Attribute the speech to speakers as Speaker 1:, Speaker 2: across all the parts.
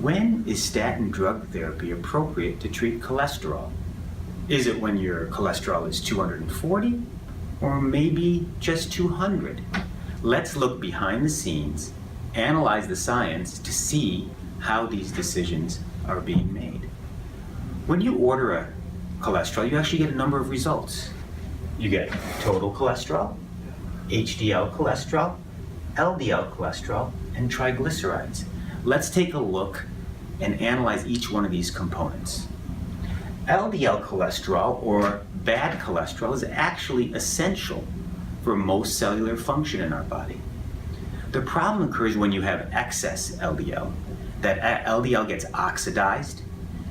Speaker 1: When is statin drug therapy appropriate to treat cholesterol? Is it when your cholesterol is 240 or maybe just 200? Let's look behind the scenes, analyze the science to see how these decisions are being made. When you order a cholesterol, you actually get a number of results. You get total cholesterol, HDL cholesterol, LDL cholesterol, and triglycerides. Let's take a look and analyze each one of these components. LDL cholesterol, or bad cholesterol, is actually essential for most cellular function in our body. The problem occurs when you have excess LDL. That LDL gets oxidized,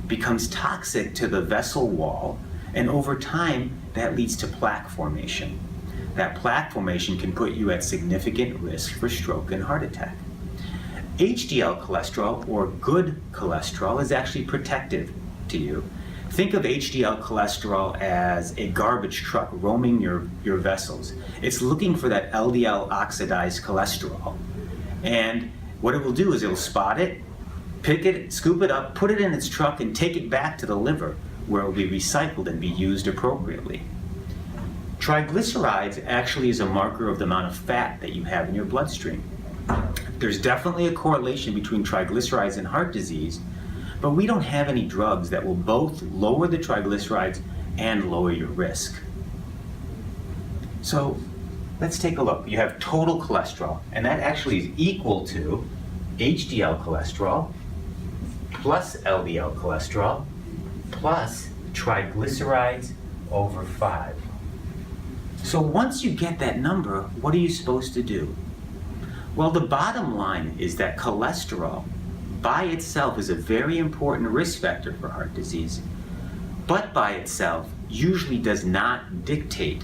Speaker 1: becomes toxic to the vessel wall, and over time, that leads to plaque formation. That plaque formation can put you at significant risk for stroke and heart attack. HDL cholesterol, or good cholesterol, is actually protective to you. Think of HDL cholesterol as a garbage truck roaming your vessels. It's looking for that LDL oxidized cholesterol. And what it will do is it'll spot it, pick it, scoop it up, put it in its truck, and take it back to the liver, where it will be recycled and be used appropriately. Triglycerides actually is a marker of the amount of fat that you have in your bloodstream. There's definitely a correlation between triglycerides and heart disease, but we don't have any drugs that will both lower the triglycerides and lower your risk. So let's take a look. You have total cholesterol, and that actually is equal to HDL cholesterol plus LDL cholesterol plus triglycerides over 5. So once you get that number, what are you supposed to do? Well, the bottom line is that cholesterol by itself is a very important risk factor for heart disease, but by itself usually does not dictate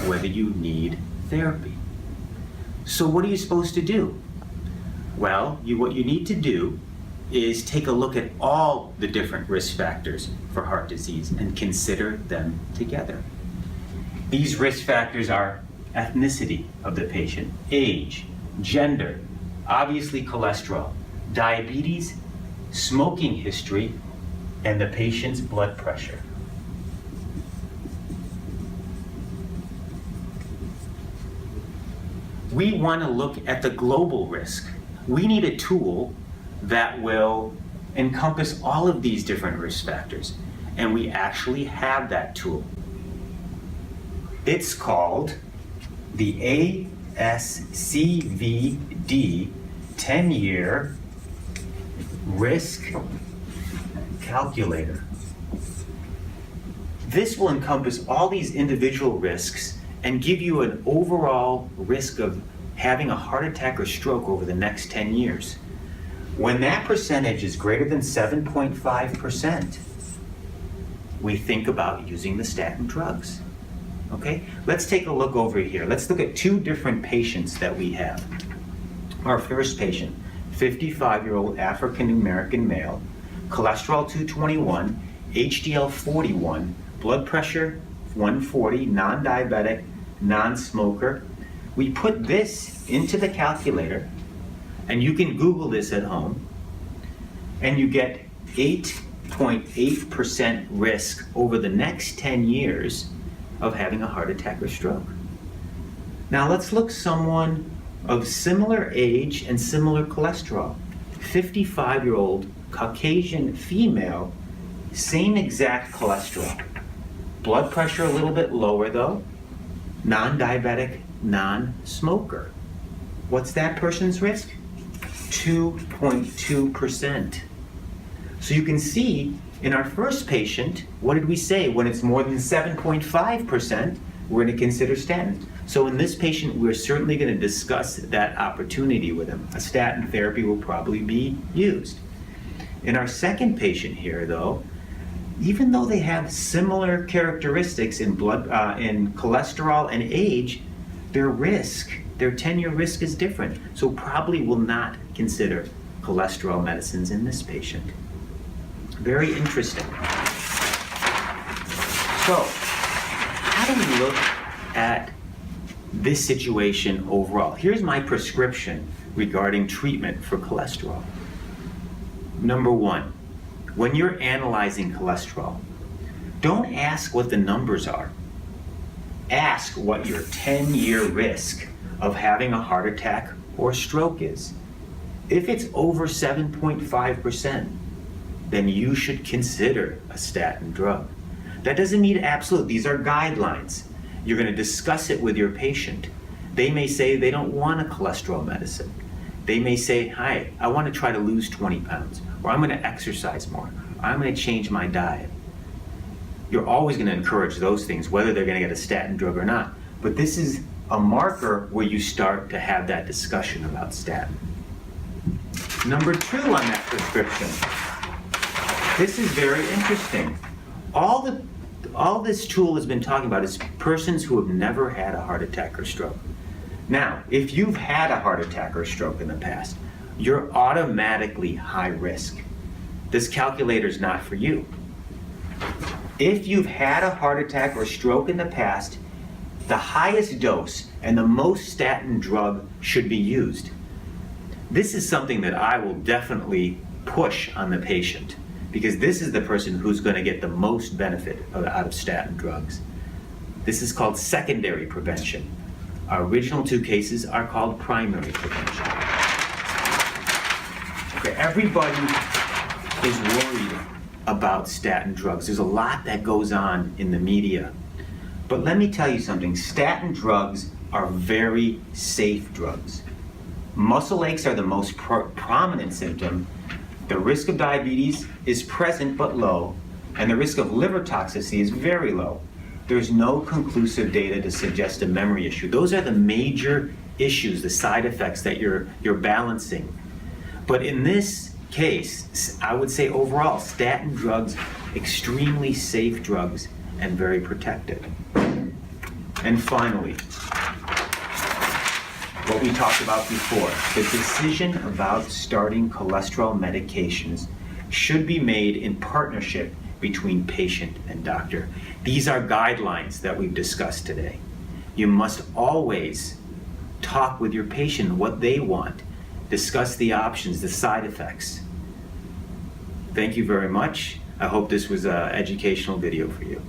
Speaker 1: whether you need therapy. So what are you supposed to do? Well, what you need to do is take a look at all the different risk factors for heart disease and consider them together. These risk factors are ethnicity of the patient, age, gender, obviously cholesterol, diabetes, smoking history, and the patient's blood pressure. We want to look at the global risk. We need a tool that will encompass all of these different risk factors, and we actually have that tool. It's called the ASCVD 10-year risk calculator. This will encompass all these individual risks and give you an overall risk of having a heart attack or stroke over the next 10 years. When that percentage is greater than 7.5%, we think about using the statin drugs. Okay, let's take a look over here. Let's look at two different patients that we have. Our first patient, 55-year-old African-American male, cholesterol 221, HDL 41, blood pressure 140, non-diabetic, non-smoker. We put this into the calculator, and you can Google this at home, and you get 8.8% risk over the next 10 years of having a heart attack or stroke. Now let's look someone of similar age and similar cholesterol. 55-year-old Caucasian female, same exact cholesterol. Blood pressure a little bit lower though, non-diabetic, non-smoker. What's that person's risk? 2.2%. So you can see in our first patient, what did we say? When it's more than 7.5%, we're going to consider statin. So in this patient, we're certainly going to discuss that opportunity with him. A statin therapy will probably be used. In our second patient here, though, even though they have similar characteristics in in cholesterol and age, their risk, their 10-year risk is different. So probably will not consider cholesterol medicines in this patient. Very interesting. So, how do we look at this situation overall? Here's my prescription regarding treatment for cholesterol. Number one, when you're analyzing cholesterol, don't ask what the numbers are. Ask what your 10-year risk of having a heart attack or stroke is. If it's over 7.5%, then you should consider a statin drug. That doesn't mean absolute. These are guidelines. You're going to discuss it with your patient. They may say they don't want a cholesterol medicine. They may say, hi, I want to try to lose 20 pounds, or I'm going to exercise more, or I'm going to change my diet. You're always going to encourage those things, whether they're going to get a statin drug or not. But this is a marker where you start to have that discussion about statin. Number two on that prescription. This is very interesting. All this tool has been talking about is persons who have never had a heart attack or stroke. Now, if you've had a heart attack or stroke in the past, you're automatically high risk. This calculator is not for you. If you've had a heart attack or stroke in the past, the highest dose and the most statin drug should be used. This is something that I will definitely push on the patient, because this is the person who's going to get the most benefit out of statin drugs. This is called secondary prevention. Our original two cases are called primary prevention. Okay, everybody is worried about statin drugs. There's a lot that goes on in the media. But let me tell you something, statin drugs are very safe drugs. Muscle aches are the most prominent symptom. The risk of diabetes is present but low, and the risk of liver toxicity is very low. There's no conclusive data to suggest a memory issue. Those are the major issues, the side effects that you're balancing. But in this case, I would say overall, statin drugs, extremely safe drugs and very protected. And finally, what we talked about before, the decision about starting cholesterol medications should be made in partnership between patient and doctor. These are guidelines that we've discussed today. You must always talk with your patient what they want, discuss the options, the side effects. Thank you very much. I hope this was an educational video for you.